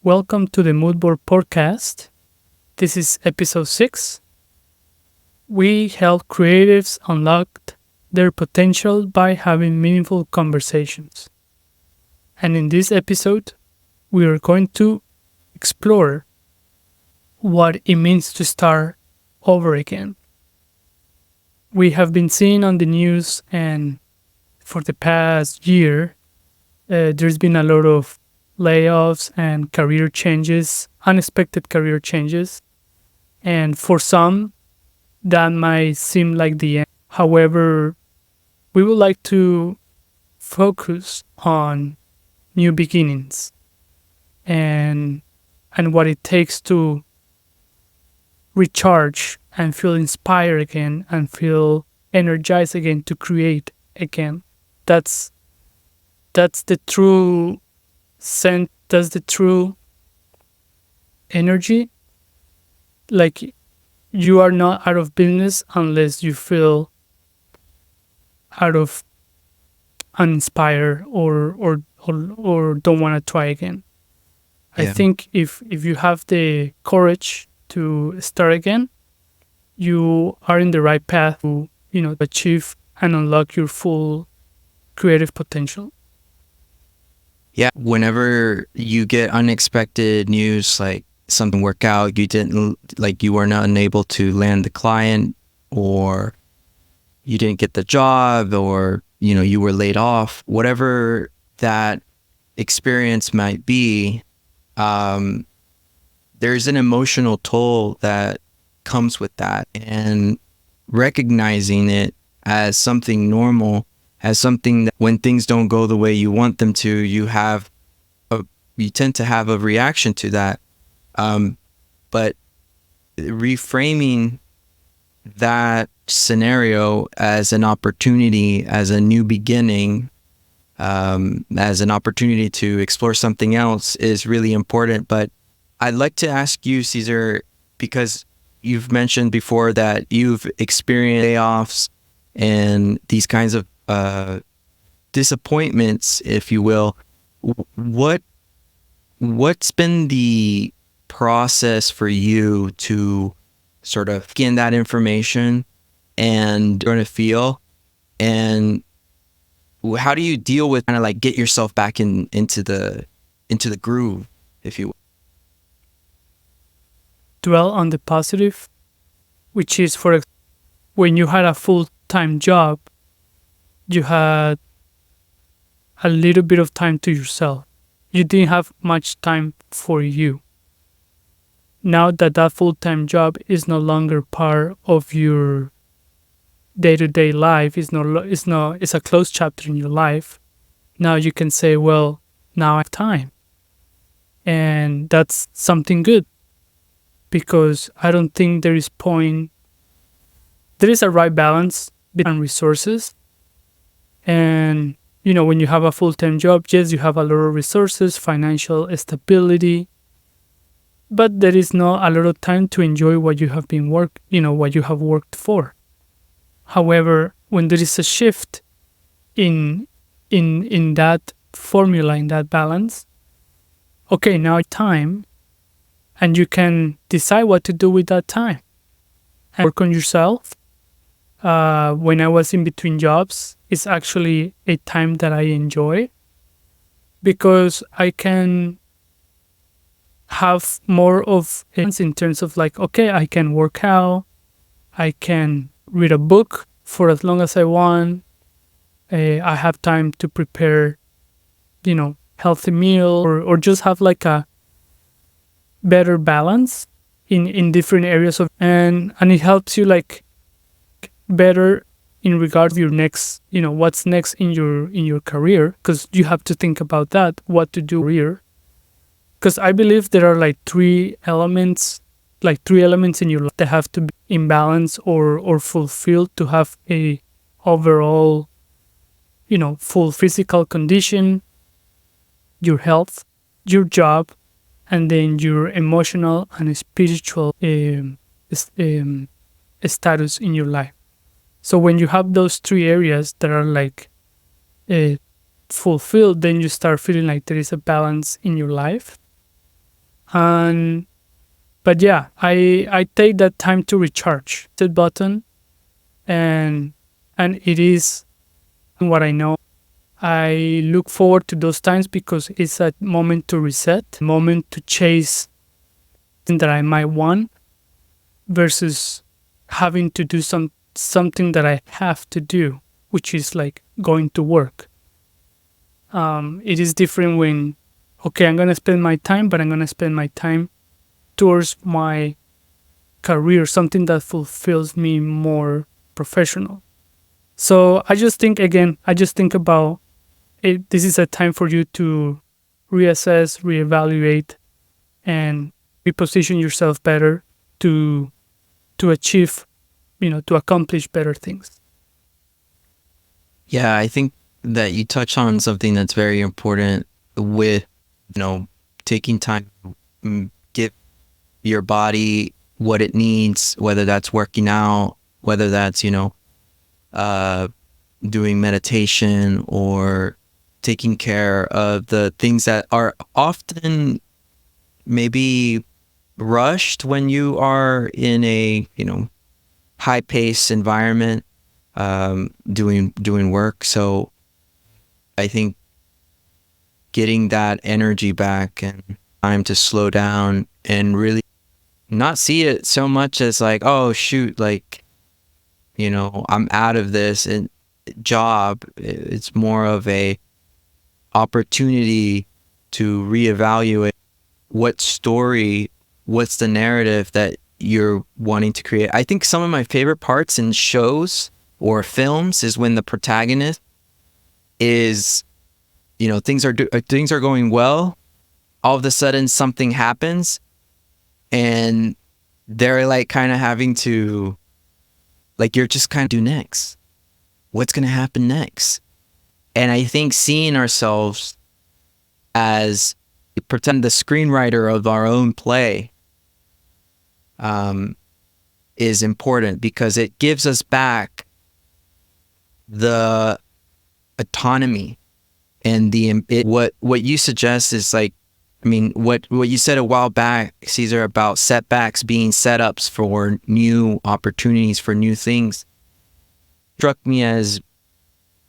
Welcome to the Moodboard podcast. This is episode 6. We help creatives unlock their potential by having meaningful conversations. And in this episode, we are going to explore what it means to start over again. We have been seeing on the news, and for the past year, there's been a lot of layoffs and career changes, unexpected career changes. And for some, that might seem like the end. However, we would like to focus on new beginnings and what it takes to recharge and feel inspired again and feel energized again to create again. That's the true sense, that's the true energy. Like, you are not out of business unless you feel out of uninspired or don't want to try again. I think if you have the courage to start again, you are in the right path to achieve and unlock your full creative potential. Yeah, whenever you get unexpected news, like something work out, you were not unable to land the client, or you didn't get the job, or you were laid off, whatever that experience might be, there's an emotional toll that comes with that, and recognizing it as something normal, as something that when things don't go the way you want them to, you tend to have a reaction to that. But reframing that scenario as an opportunity, as a new beginning, as an opportunity to explore something else is really important. But I'd like to ask you, Cesar, because you've mentioned before that you've experienced layoffs and these kinds of disappointments, if you will. What's been the process for you to sort of gain that information and learn to feel, and how do you deal with kind of like get yourself back into the groove, if you will? Dwell on the positive, which is when you had a full-time job, you had a little bit of time to yourself. You didn't have much time for you. Now that full-time job is no longer part of your day-to-day life, it's a closed chapter in your life. Now you can say, well, now I have time. And that's something good, because I don't think there is a right balance between resources. And when you have a full-time job, yes, you have a lot of resources, financial stability, but there is not a lot of time to enjoy what you have what you have worked for. However, when there is a shift in that formula, in that balance, okay, now time, and you can decide what to do with that time and work on yourself. When I was in between jobs, it's actually a time that I enjoy, because I can have more of it in terms of like, okay, I can work out, I can read a book for as long as I want, I have time to prepare, healthy meal, or just have like a better balance in different areas and it helps you like better in regard to your next, what's next in your career, because you have to think about that, what to do career. Because I believe there are like three elements in your life that have to be in balance or fulfilled to have a overall, full physical condition, your health, your job, and then your emotional and spiritual status in your life. So when you have those three areas that are like fulfilled, then you start feeling like there is a balance in your life. And but yeah, I take that time to recharge the button, and it is what I know. I look forward to those times because it's a moment to reset, moment to chase things that I might want versus having to do something that I have to do, which is like going to work. It is different when, okay, I'm gonna spend my time, but I'm gonna spend my time towards my career, something that fulfills me more professional. So I just think about it. This is a time for you to reassess, reevaluate, and reposition yourself better to achieve, to accomplish better things. Yeah, I think that you touch on something that's very important with, taking time to give your body what it needs, whether that's working out, whether that's, uh, doing meditation or taking care of the things that are often maybe rushed when you are in a, high pace environment, doing work. So I think getting that energy back and time to slow down and really not see it so much as like, oh shoot, like, I'm out of this and job. It's more of a opportunity to reevaluate what's the narrative that you're wanting to create. I think some of my favorite parts in shows or films is when the protagonist is, things are going well. All of a sudden something happens and they're like kind of having to, like, you're just kind of do next. What's going to happen next? And I think seeing ourselves as pretend the screenwriter of our own play is important because it gives us back the autonomy and what you suggest is like, I mean, what you said a while back, Caesar, about setbacks being setups for new opportunities, for new things, struck me as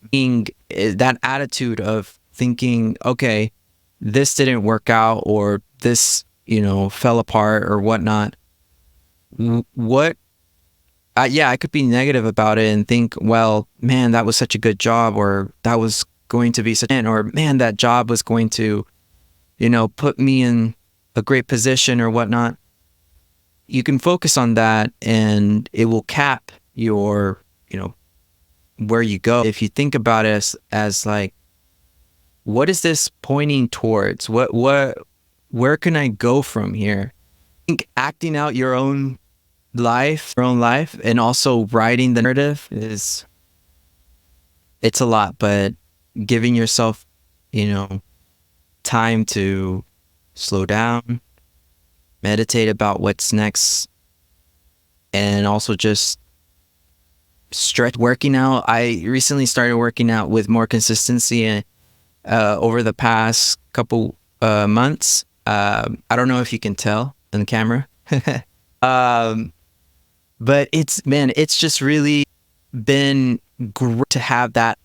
being that attitude of thinking, okay, this didn't work out or this, fell apart or whatnot. I could be negative about it and think, well, man, that was such a good job, or that was going to be or man, that job was going to, put me in a great position or whatnot. You can focus on that and it will cap your, where you go. If you think about it as like, what is this pointing towards? Where can I go from here? I think acting out your own life, and also writing the narrative it's a lot, but giving yourself, time to slow down, meditate about what's next, and also just stretch. Working out. I recently started working out with more consistency over the past couple months. I don't know if you can tell on the camera. But it's just really been great to have that,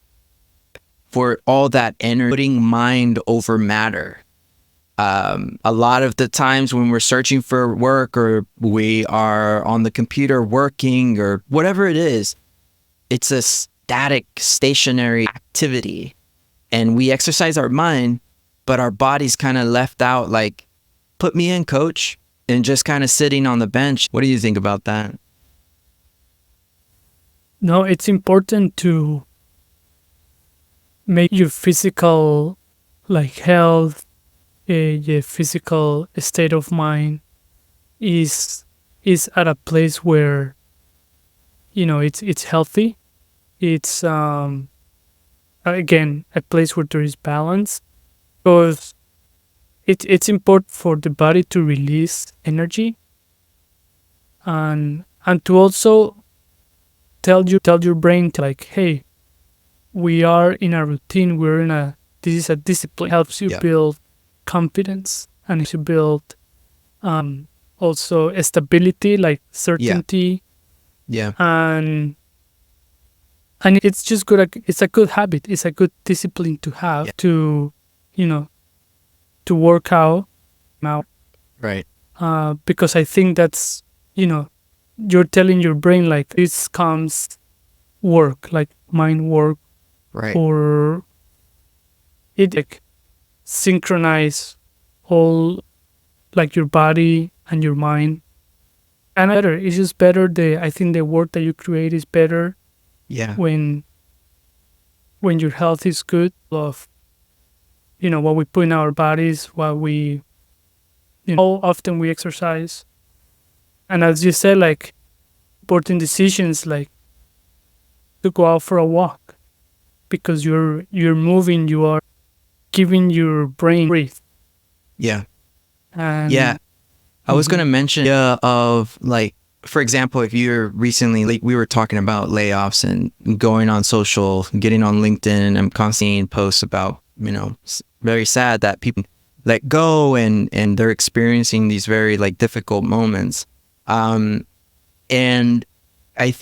for all that energy, putting mind over matter. A lot of the times when we're searching for work or we are on the computer working or whatever it is, it's a static, stationary activity. And we exercise our mind, but our body's kind of left out, like, put me in, coach, and just kind of sitting on the bench. What do you think about that? No, it's important to make your physical, like, health, your physical state of mind is at a place where, it's healthy. It's again a place where there is balance, because it's important for the body to release energy, and to also tell your brain to, like, hey, we are in a routine, this is a discipline. Helps you Yeah. build confidence and to build Also stability, like Yeah. certainty, Yeah. and it's just good. It's a good habit. It's a good discipline to have Yeah. to, you know, to work out now. Right. Because I think that's, you're telling your brain like this comes work, like mind work, Right. or it like synchronize all like your body and your mind. And better, it's just better. I think the work that you create is better Yeah. when your health is good. Of what we put in our bodies, what we how often we exercise, and as you said, like important decisions like to go out for a walk because you're moving, you are giving your brain breathe. Yeah. Yeah. And I was going mhm, to mention of like, for example, if you're recently, like we were talking about layoffs and going on social, getting on LinkedIn, I'm constantly seeing posts about, very sad that people let go and they're experiencing these very like difficult moments. Um, and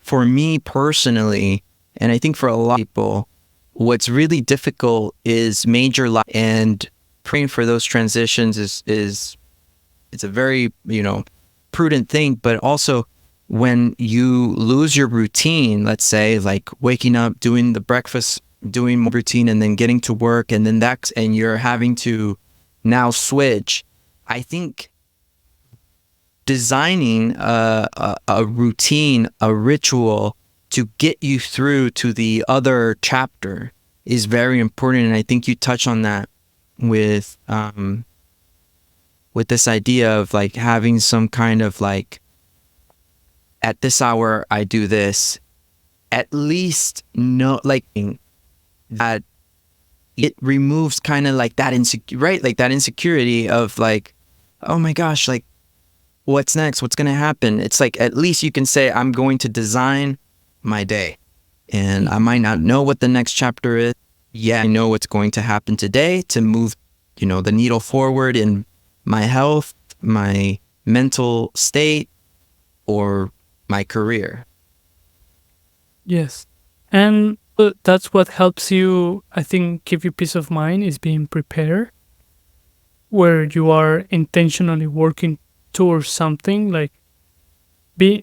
for me personally, and I think for a lot of people, what's really difficult is major life, and praying for those transitions is it's a very, prudent thing. But also when you lose your routine, let's say like waking up, doing the breakfast, doing more routine, and then getting to work, and then and you're having to now switch. I think designing a routine, a ritual to get you through to the other chapter is very important. And I think you touch on that with this idea of like having some kind of like, at this hour I do this, at least no, like that it removes kind of like that right, like that insecurity of like, oh my gosh, like what's next, what's going to happen. It's like at least you can say I'm going to design my day, and I might not know what the next chapter is. Yeah, I know what's going to happen today to move the needle forward in my health, my mental state, or my career. yes, and that's what helps you, I think, give you peace of mind is being prepared, where you are intentionally working towards something. Like being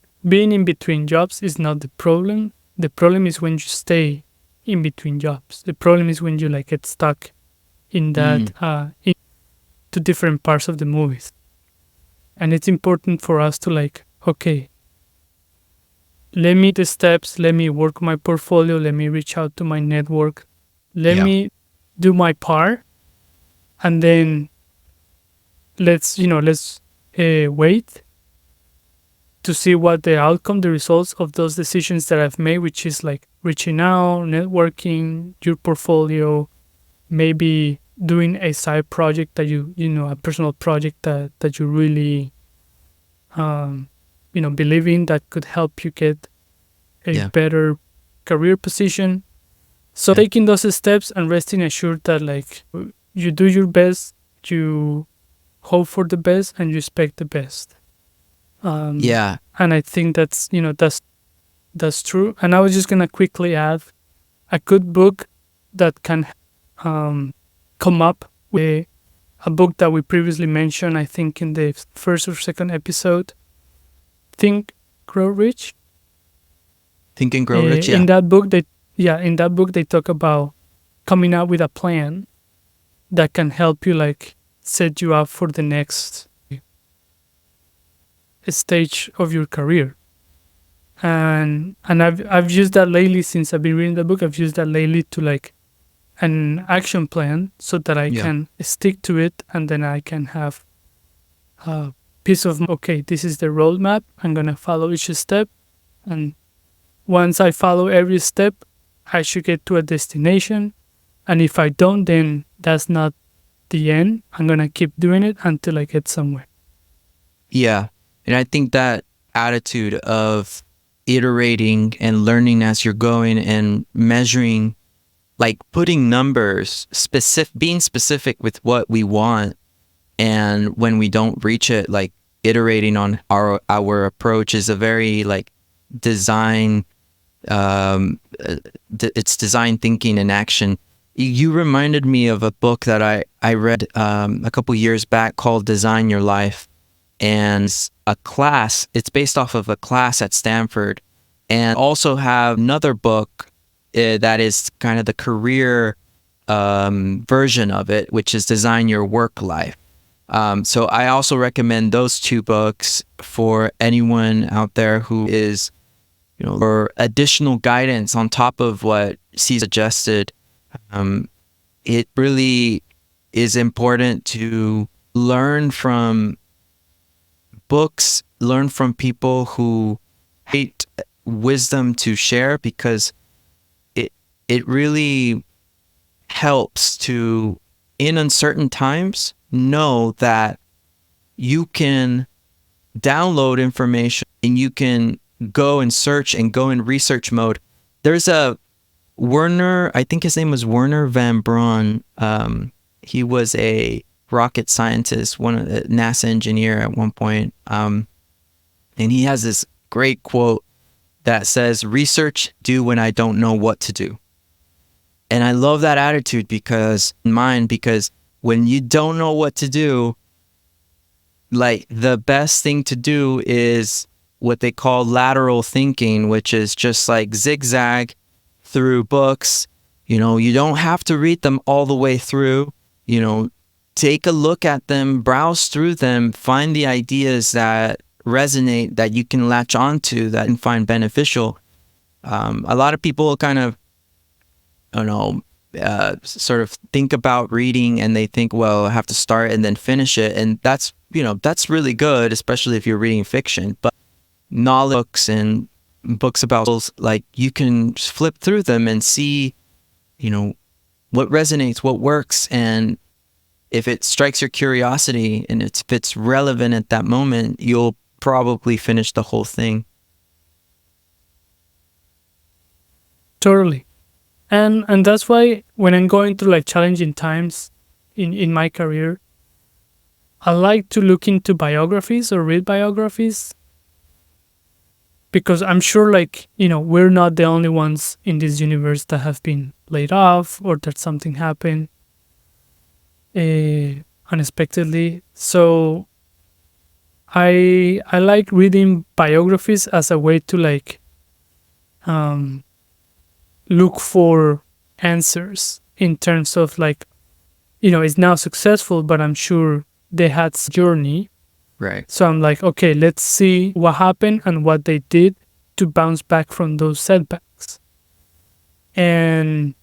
in between jobs is not the problem. The problem is when you stay in between jobs. The problem is when you like get stuck in that in two different parts of the movies. And it's important for us to like, okay, let me the steps, let me work my portfolio, let me reach out to my network, let Yeah. me do my part, and then let's wait to see what the outcome, the results of those decisions that I've made, which is like reaching out, networking, your portfolio, maybe doing a side project that a personal project that you really believe in, that could help you get a Yeah. better career position. So Yeah. taking those steps and resting assured that like you do your best, you hope for the best, and you expect the best. Yeah. And I think that's true. And I was just gonna quickly add a good book that can come up with a book that we previously mentioned, I think in the first or second episode, Think, Grow Rich. Think and Grow Rich. Yeah. In that book, they talk about coming up with a plan that can help you like set you up for the next stage of your career. And I've used that lately since I've been reading the book. I've used that lately to like an action plan so that I Yeah. can stick to it, and then I can have a piece of okay, this is the roadmap. I'm gonna follow each step, and once I follow every step, I should get to a destination. And if I don't, then that's not the end. I'm gonna keep doing it until I get somewhere. Yeah. And I think that attitude of iterating and learning as you're going and measuring, like putting numbers, being specific with what we want, and when we don't reach it, like iterating on our approach is a very like design, it's design thinking in action. You reminded me of a book that I read a couple years back called Design Your Life. And a class, it's based off of a class at Stanford. And also have another book that is kind of the career version of it, which is Design Your Work Life. So I also recommend those two books for anyone out there who is, for additional guidance on top of what C suggested. It really is important to learn from books, learn from people who hate wisdom to share, because it really helps to, in uncertain times, know that you can download information and you can go and search and go in research mode. There's a Werner, I think his name was Werner von Braun. He was a rocket scientist, a NASA engineer at one point. And he has this great quote that says, "Research do when I don't know what to do." And I love that attitude because when you don't know what to do, like the best thing to do is what they call lateral thinking, which is just like zigzag through books. You don't have to read them all the way through. Take a look at them, browse through them, find the ideas that resonate, that you can latch onto, that you can find beneficial. A lot of people kind of, sort of think about reading and they think, well, I have to start and then finish it. And that's really good, especially if you're reading fiction. But knowledge books and books about, like, you can just flip through them and see, what resonates, what works. And if it strikes your curiosity and if it's relevant at that moment, you'll probably finish the whole thing. Totally. And that's why when I'm going through like challenging times in my career, I like to look into biographies or read biographies, because I'm sure we're not the only ones in this universe that have been laid off or that something happened unexpectedly. So I like reading biographies as a way to look for answers in terms of it's now successful, but I'm sure they had a journey. Right. So I'm like, okay, let's see what happened and what they did to bounce back from those setbacks. And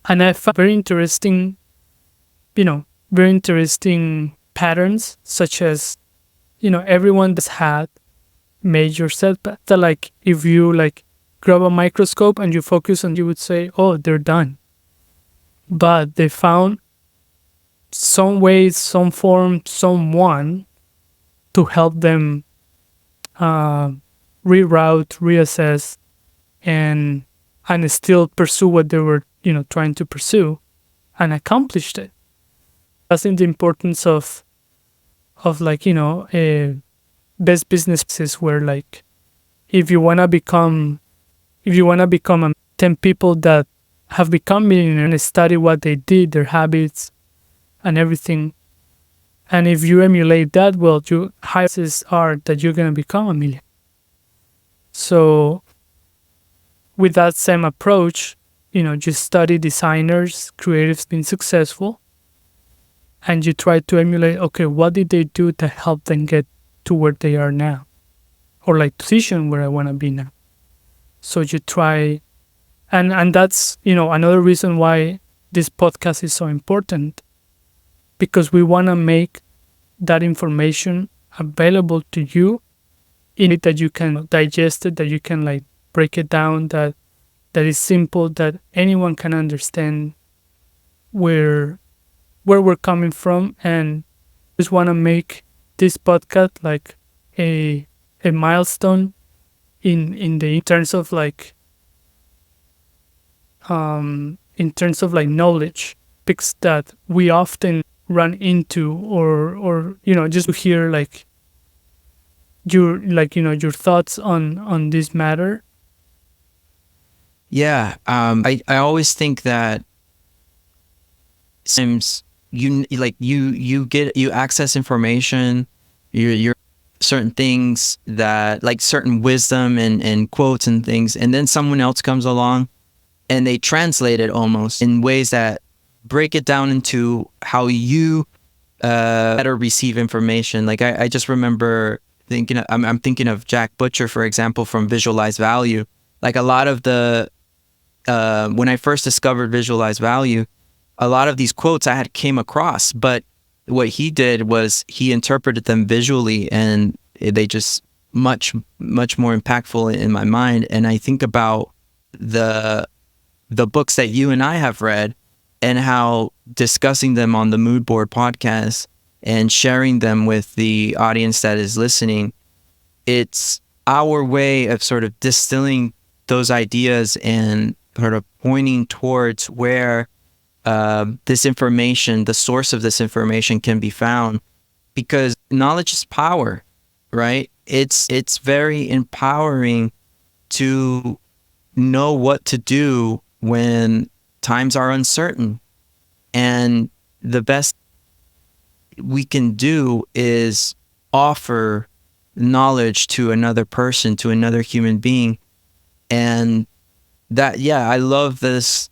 I found very interesting patterns, such as, everyone that's had major setbacks that if you grab a microscope and you focus on, you would say, oh, they're done. But they found some ways, some form, someone to help them reroute, reassess, and still pursue what they were, trying to pursue, and accomplished it. That's in the importance of best businesses, where if you wanna become 10 people that have become millionaires, and study what they did, their habits, and everything. And if you emulate that, well, your chances are that you're going to become a millionaire. So with that same approach, just study designers, creatives being successful, and you try to emulate, okay, what did they do to help them get to where they are now? Or position where I want to be now. So you try, and that's, another reason why this podcast is so important, because we want to make that information available to you in it, that you can digest it, that you can break it down, that is simple, that anyone can understand where we're coming from. And just want to make this podcast a milestone in terms of knowledge, because that we often run into, or just to hear your thoughts on this matter? Yeah. I always think that sometimes you access information, you're certain things that like certain wisdom and quotes and things, and then someone else comes along and they translate it almost in ways that break it down into how you better receive information. Like I just remember I'm thinking of Jack Butcher, for example, from Visualize Value. Like a lot of the when I first discovered Visualize Value, a lot of these quotes I had came across, but what he did was he interpreted them visually, and they just much more impactful in my mind. And I think about the books that you and I have read, and how discussing them on the Moodboard podcast and sharing them with the audience that is listening, it's our way of sort of distilling those ideas and sort of pointing towards where this information, the source of this information, can be found. Because knowledge is power, right? It's very empowering to know what to do when times are uncertain. And the best we can do is offer knowledge to another person, to another human being. And that, yeah, I love this,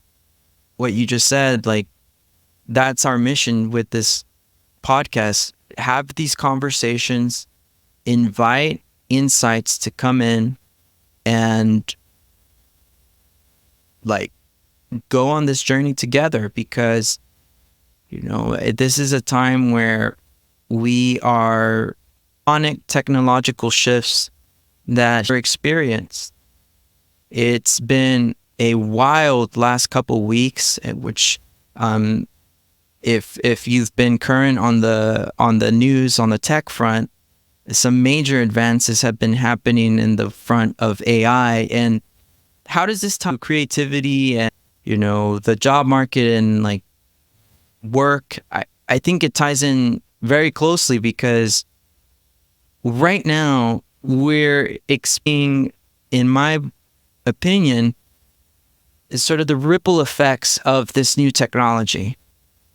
what you just said. Like, that's our mission with this podcast. Have these conversations, invite insights to come in, and like go on this journey together. Because this is a time where we are on technological shifts that we're experienced. It's been a wild last couple weeks, at which if you've been current on the news on the tech front, some major advances have been happening in the front of AI. And how does this tie to creativity and the job market and like work? I think it ties in very closely, because right now we're experiencing, in my opinion, is sort of the ripple effects of this new technology.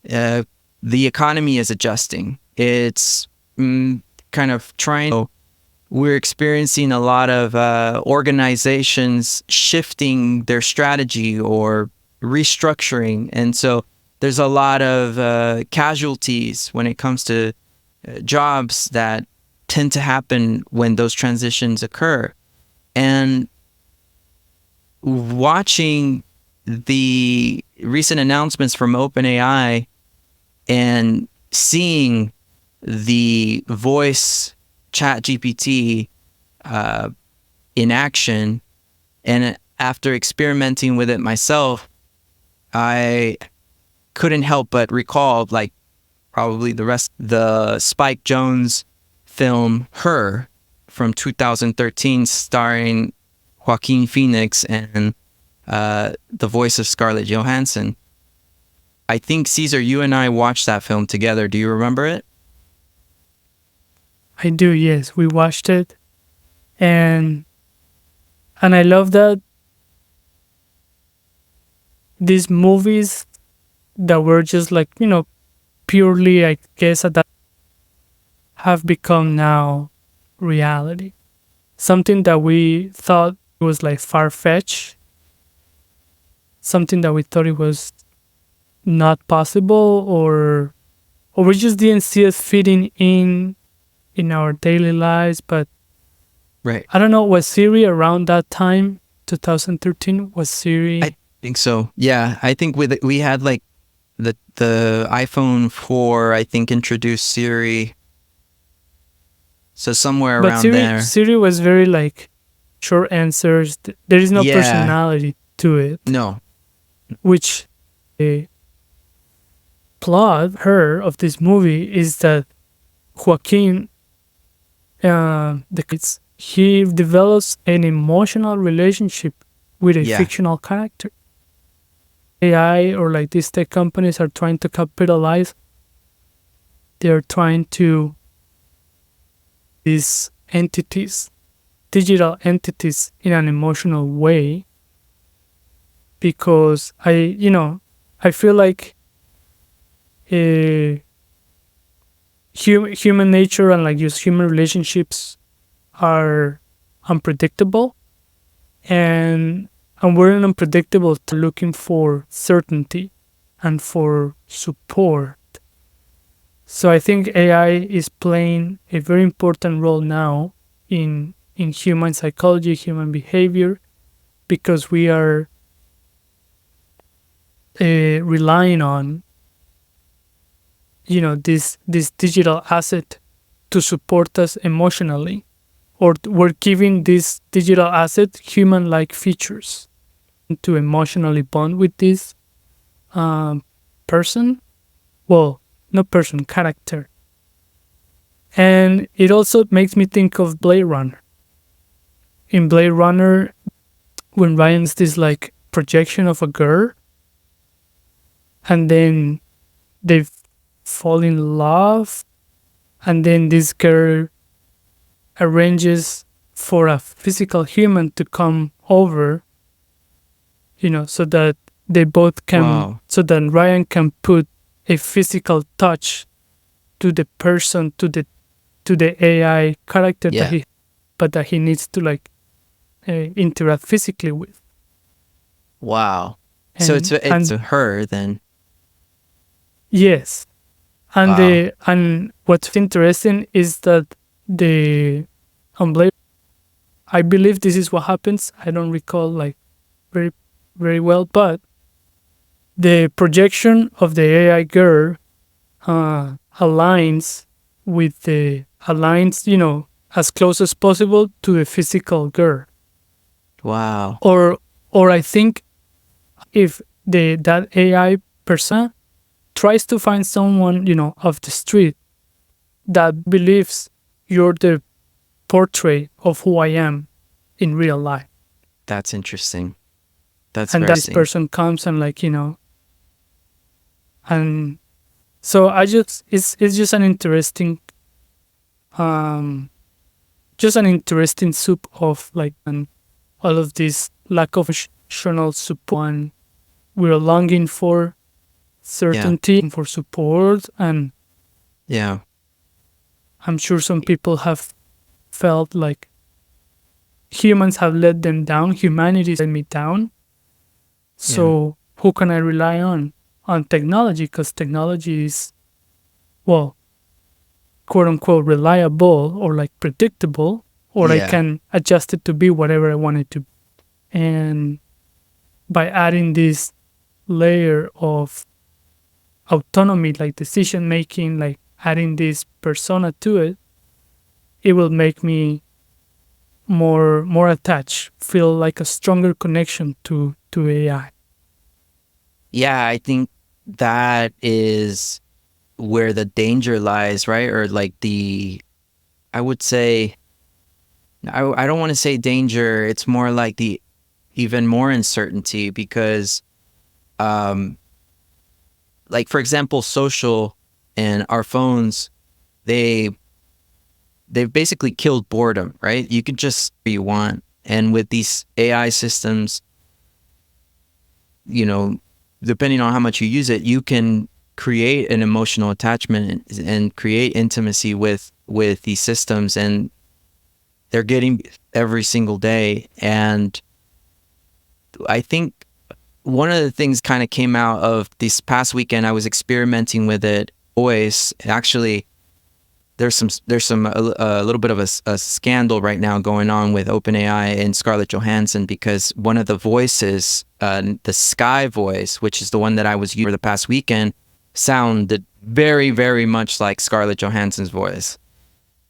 The economy is adjusting. It's kind of trying. We're experiencing a lot of organizations shifting their strategy or restructuring. And so there's a lot of casualties when it comes to jobs that tend to happen when those transitions occur. And watching the recent announcements from OpenAI and seeing the voice chat GPT in action, and after experimenting with it myself, I couldn't help but recall, like probably the Spike Jonze film Her from 2013, starring Joaquin Phoenix and the voice of Scarlett Johansson. I think, Caesar, you and I watched that film together. Do you remember it? I do, yes. We watched it, and I love that these movies that were just like, purely, I guess, at that have become now reality. Something that we thought was like far-fetched, something that we thought it was not possible, or we just didn't see it fitting in our daily lives. But Right. I don't know, was Siri around that time, 2013? Was Siri? I think so. Yeah, I think we had like the iPhone 4, I think, introduced Siri. So somewhere But around there. Siri was very like short answers. There is no Yeah. personality to it. No. Which the plot of this movie is that Joaquin, he develops an emotional relationship with a Yeah. fictional character. AI or like these tech companies are trying to capitalize. They're trying to this entities, digital entities in an emotional way, because I feel like uh, human nature and like just human relationships are unpredictable, and we're in unpredictable looking for certainty and for support. So I think AI is playing a very important role now in human psychology, human behavior, because we are relying on this digital asset to support us emotionally, or we're giving this digital asset human-like features to emotionally bond with this um, person. Well, not person, character. And it also makes me think of Blade Runner. In Blade Runner, when Ryan's this like projection of a girl, and then they fall in love, and then this girl arranges for a physical human to come over, so that they both can, Wow. so that Ryan can put a physical touch to the person, to the AI character Yeah. that he needs to like interact physically with. Wow. So And it's her then. yes, Wow. and what's interesting is that the on Blade, I believe this is what happens. I don't recall like very very well, but the projection of the AI girl aligns as close as possible to the physical girl. Wow. Or I think if that AI person tries to find someone off the street that believes you're the portrait of who I am in real life, That's interesting. That's and very that this interesting. person comes and like and so it's just an interesting um soup of like and all of this lack of emotional support, and we're longing for Yeah. certainty and for support. And Yeah. I'm sure some people have felt like humans have let them down, humanity's let me down. Yeah. So who can I rely on technology? Because technology is, well, quote unquote reliable or like predictable, or I Yeah. can adjust it to be whatever I want it to be. And by adding this layer of autonomy, like decision making, like adding this persona to it, it will make me more attached, feel like a stronger connection to AI. Yeah, I think that is where the danger lies, right? Or like I would say, I don't want to say danger. It's more like the even more uncertainty because, um, like for example, social and our phones, they they've basically killed boredom, right? You could just you want, and with these AI systems, you know, depending on how much you use it, you can create an emotional attachment and create intimacy with these systems, and they're getting every single day. And I think one of the things kind of came out of this past weekend, I was experimenting with it. Voice actually, there's some a little bit of a scandal right now going on with OpenAI and Scarlett Johansson because one of the voices, the Sky voice, which is the one that I was using for the past weekend, sounded very very much like Scarlett Johansson's voice,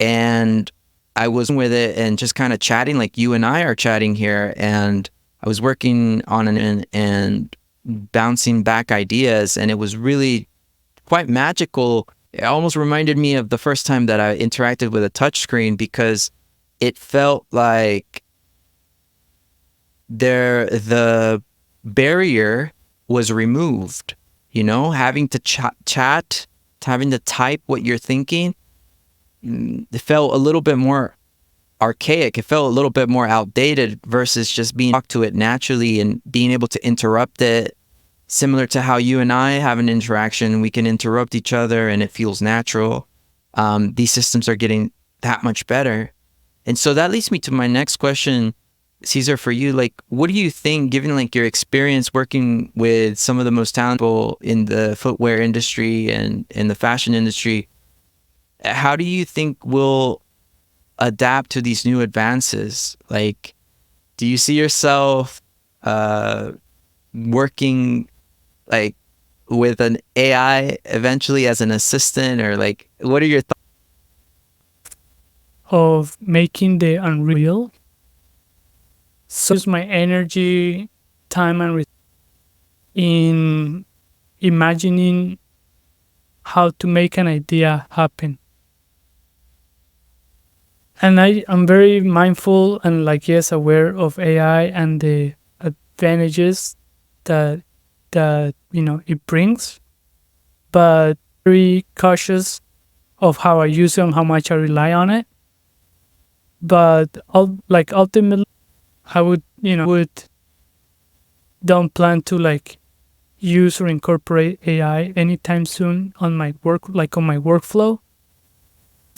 and I was with it and just kind of chatting like you and I are chatting here, and I was working on and bouncing back ideas, and it was really quite magical. It almost reminded me of the first time that I interacted with a touchscreen because it felt like the barrier was removed. Having to chat, having to type what you're thinking, it felt a little bit more. archaic. It felt a little bit more outdated versus just being talk to it naturally and being able to interrupt it. Similar to how you and I have an interaction, we can interrupt each other and it feels natural. These systems are getting that much better. And so that leads me to my next question, Cesar, for you. Like, what do you think, given like your experience working with some of the most talented people in the footwear industry and in the fashion industry, how do you think we'll adapt to these new advances? Like, do you see yourself working like with an AI eventually as an assistant, or like, what are your thoughts? Of making the unreal. So use my energy, time, and in imagining how to make an idea happen. And I'm very mindful and like yes, aware of AI and the advantages that it brings, but very cautious of how I use it and how much I rely on it. But ultimately, I would don't plan to like use or incorporate AI anytime soon on my work, like on my workflow.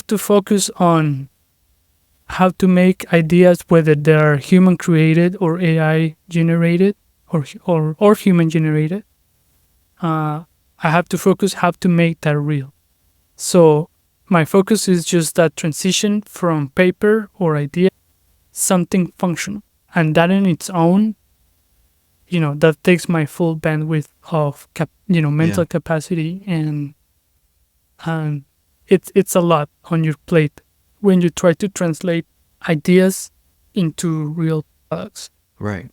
To focus on how to make ideas, whether they're human created or AI generated or human generated. I have to focus how to make that real. So my focus is just that transition from paper or idea, something functional. And that in its own, that takes my full bandwidth of mental capacity, and it's a lot on your plate when you try to translate ideas into real products. Right.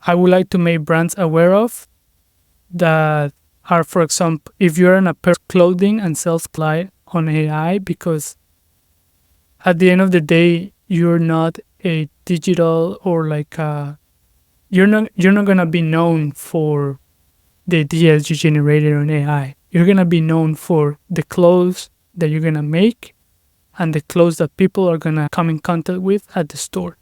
I would like to make brands aware of that are, for example, if you're in a pair of clothing and sells supply on AI, because at the end of the day, you're not a digital or like you're not gonna be known for the ideas you generated on AI. You're gonna be known for the clothes that you're gonna make and the clothes that people are gonna come in contact with at the store.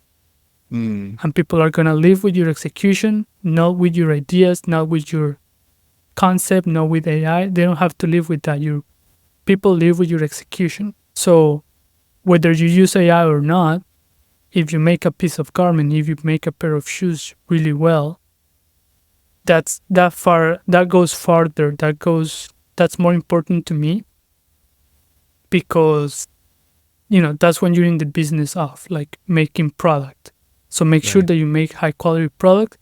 And people are gonna live with your execution, not with your ideas, not with your concept, not with AI. They don't have to live with that. People live with your execution. So whether you use AI or not, if you make a piece of garment, if you make a pair of shoes really well, that goes farther. That's more important to me, because that's when you're in the business of like making product. So make sure that you make high quality product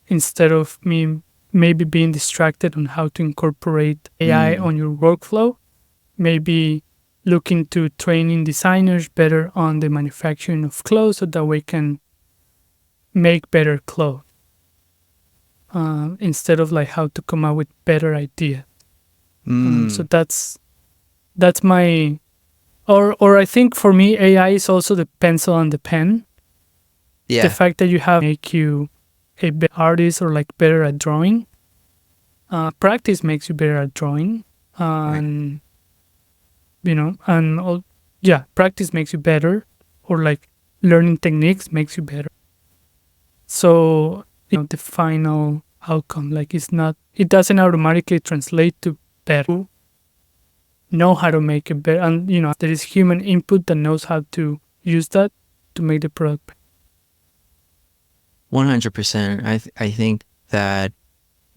instead of me maybe being distracted on how to incorporate AI on your workflow. Maybe look into training designers better on the manufacturing of clothes so that we can make better clothes instead of like how to come up with better ideas. So that's my, or I think for me, AI is also the pencil and the pen. Yeah. The fact that you have make you a better artist or like better at drawing. Practice makes you better at drawing. And practice makes you better, or like learning techniques makes you better. So the final outcome, like it doesn't automatically translate to better. Know how to make it better, and there is human input that knows how to use that to make the product better. 100%. I think that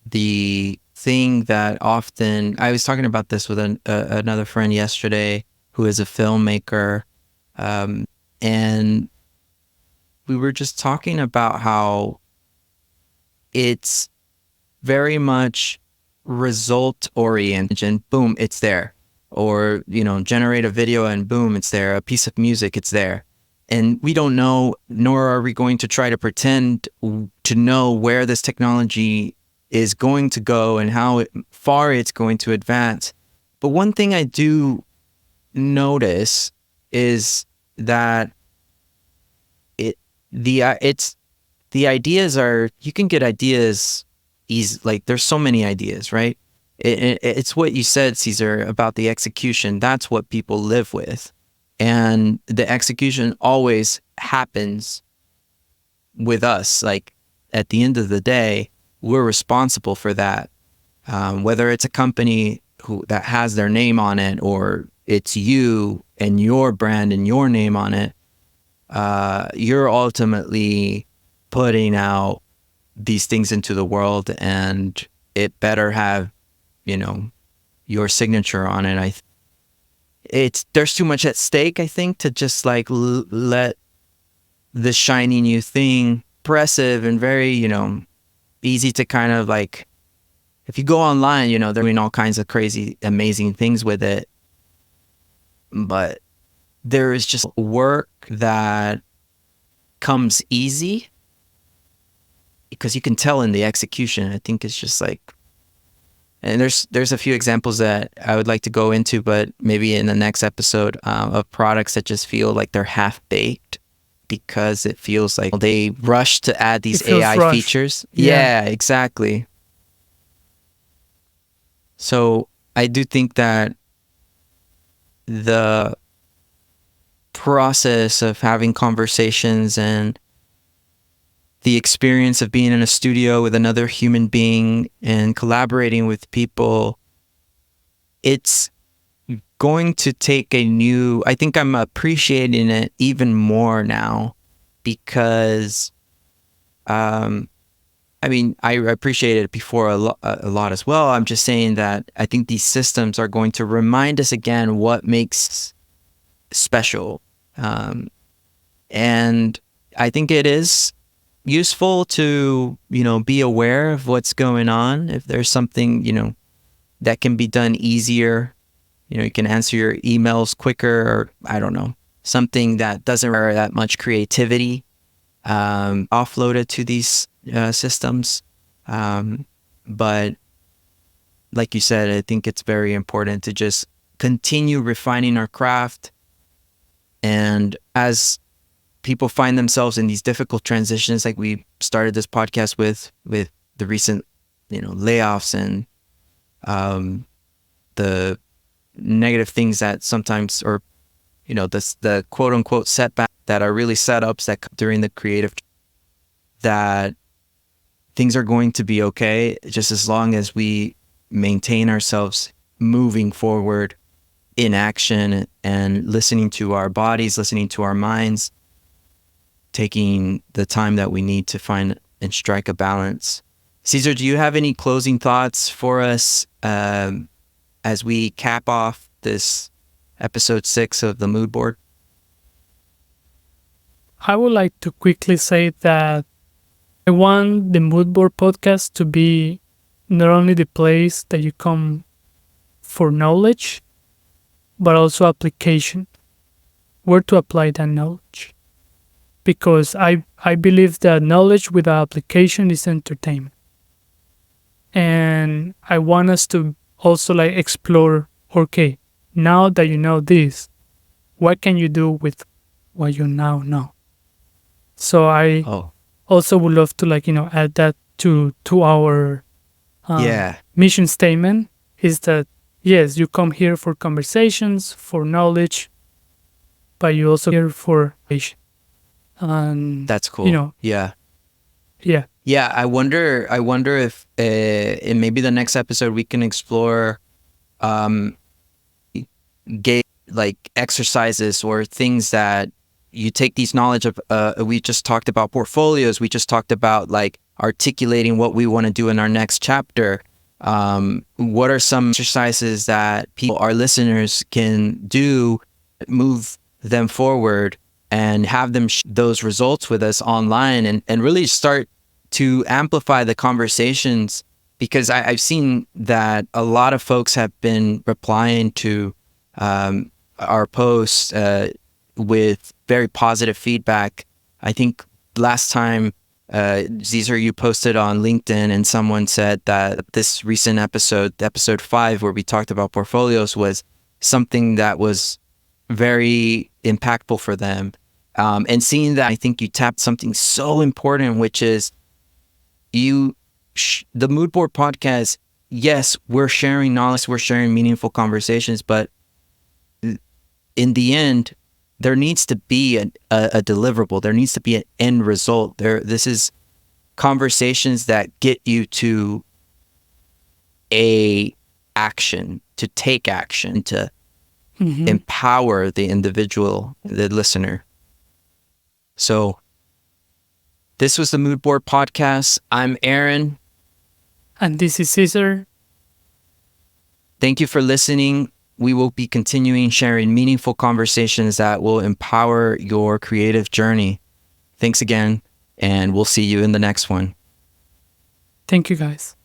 the thing that often, I was talking about this with another friend yesterday who is a filmmaker, and we were just talking about how it's very much result oriented, and boom, it's there. Or generate a video and boom, it's there. A piece of music, it's there. And we don't know, nor are we going to try to pretend to know where this technology is going to go and how far it's going to advance. But one thing I do notice is that the ideas are, you can get ideas easy. Like there's so many ideas, right? It's what you said, Cesar, about the execution. That's what people live with. And the execution always happens with us. Like at the end of the day, we're responsible for that. Whether it's a company that has their name on it, or it's you and your brand and your name on it, you're ultimately putting out these things into the world, and it better have, your signature on it. There's too much at stake, I think, to just like let the shiny new thing, impressive and very, easy to kind of like, if you go online, they're doing all kinds of crazy, amazing things with it. But there is just work that comes easy, because you can tell in the execution. I think it's just like, and there's a few examples that I would like to go into, but maybe in the next episode, of products that just feel like they're half baked, because it feels like they rush to add these AI rushed. features. Yeah. Yeah, exactly. So I do think that the process of having conversations and the experience of being in a studio with another human being and collaborating with people, it's going to take I think I'm appreciating it even more now, because, I mean, I appreciated it before a lot as well. I'm just saying that I think these systems are going to remind us again what makes special. And I think it is useful to, be aware of what's going on. If there's something, that can be done easier, you can answer your emails quicker, or I don't know, something that doesn't require that much creativity, offloaded to these systems. But like you said, I think it's very important to just continue refining our craft. And as people find themselves in these difficult transitions, like we started this podcast with the recent, layoffs and the negative things that sometimes, or the quote unquote setback that are really setups that during the creative, that things are going to be okay, just as long as we maintain ourselves moving forward in action and listening to our bodies, listening to our minds, taking the time that we need to find and strike a balance. Cesar, do you have any closing thoughts for us as we cap off this episode 6 of the Moodboard? I would like to quickly say that I want the Moodboard podcast to be not only the place that you come for knowledge, but also application, where to apply that knowledge. Because I believe that knowledge without application is entertainment. And I want us to also like explore, okay, now that you know this, what can you do with what you now know? So I also would love to add that to our mission statement, is that yes, you come here for conversations, for knowledge, but you also here for patient. And that's cool. Yeah. I wonder if in maybe the next episode we can explore like exercises or things that you take these knowledge of. We just talked about portfolios. We just talked about like articulating what we want to do in our next chapter. What are some exercises that our listeners can do, move them forward, and have them those results with us online, and really start to amplify the conversations? Because I've seen that a lot of folks have been replying to our posts with very positive feedback. I think last time, Cesar, you posted on LinkedIn, and someone said that this recent episode 5, where we talked about portfolios, was something that was very impactful for them. And seeing that, I think you tapped something so important, which is the Moodboard podcast. Yes, we're sharing knowledge, we're sharing meaningful conversations, but in the end, there needs to be a deliverable. There needs to be an end result. This is conversations that get you to a action, to take action, to empower the individual, the listener. So this was the Moodboard podcast. I'm Aaron. And this is Caesar. Thank you for listening. We will be continuing sharing meaningful conversations that will empower your creative journey. Thanks again, and we'll see you in the next one. Thank you, guys.